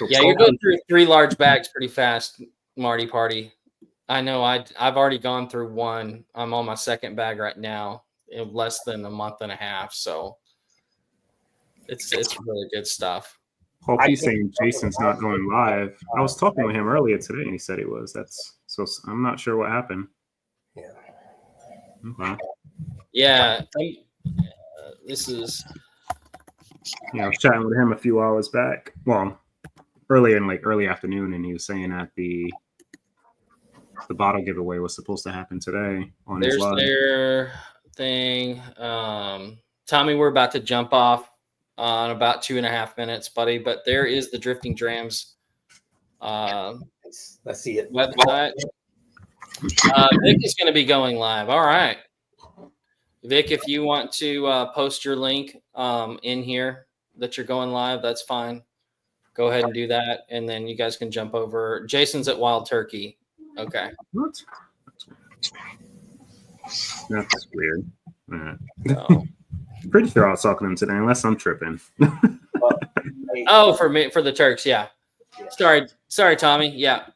yeah, you're going through 3 large bags pretty fast, Marty Party. I know I've already gone through 1. I'm on my 2nd bag right now in less than a month and a half. So it's really good stuff. Hope he's saying Jason's not going live. I was talking with him earlier today, and he said he was. I'm not sure what happened. Yeah. Okay. Yeah. This is. Yeah, I was chatting with him a few hours back. Well, early afternoon, and he was saying that the bottle giveaway was supposed to happen today on his live. Their thing. Tommy, we're about to jump off on about 2.5 minutes, buddy. But there is the Drifting Drams. Let's see it. Website. Vic is going to be going live. All right, Vic, if you want to post your link in here that you're going live, that's fine. Go ahead and do that, and then you guys can jump over. Jason's at Wild Turkey. Okay. What? That's weird. So. Pretty sure I was talking to him today, unless I'm tripping. Oh, for the Turks, yeah. Sorry, Tommy. Yeah.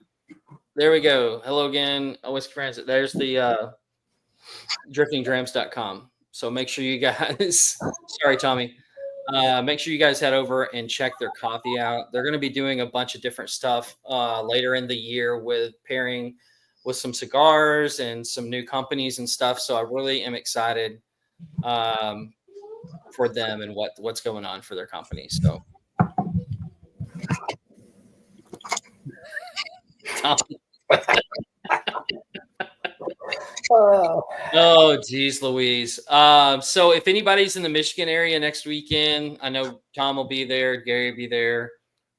There we go. Hello again, Whiskey Transit. There's the driftingdrams.com. So make sure you guys sorry, Tommy. Make sure you guys head over and check their coffee out. They're going to be doing a bunch of different stuff later in the year with pairing with some cigars and some new companies and stuff. So I really am excited for them and what's going on for their company. So oh geez Louise. So if anybody's in the Michigan area next weekend, I know Tom will be there, Gary will be there.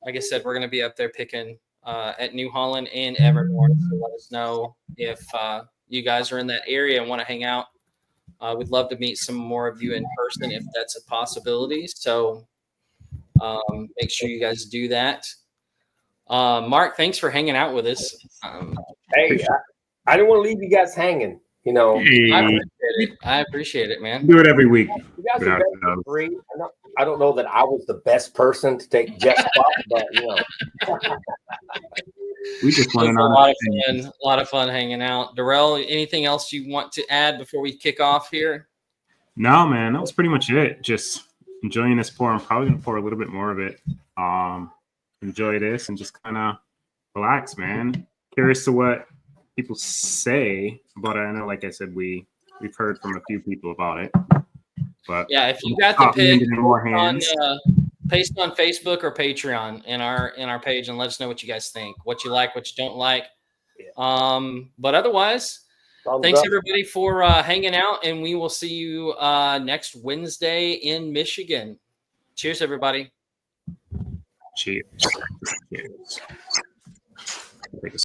Like I said, we're going to be up there picking at New Holland and Evernorth. So let us know if you guys are in that area and want to hang out. We'd love to meet some more of you in person if that's a possibility. So make sure you guys do that. Mark, thanks for hanging out with us. Hey, I didn't want to leave you guys hanging. You know, I appreciate it, man. Do it every week. You guys are best for free. I don't know that I was the best person to take Jeff's spot, but you know, we just want a lot of fun hanging out. Darrell, anything else you want to add before we kick off here? No, man, that was pretty much it. Just enjoying this pour. I'm probably gonna pour a little bit more of it. Enjoy this and just kind of relax, man. Curious to what people say about it. I know, like I said, we've heard from a few people about it. But yeah, if you got the pick, in more hands. paste on Facebook or Patreon in our page and let us know what you guys think, what you like, what you don't like. But otherwise, thanks everybody for hanging out, and we will see you next Wednesday in Michigan. Cheers, everybody. Cheers. Cheers.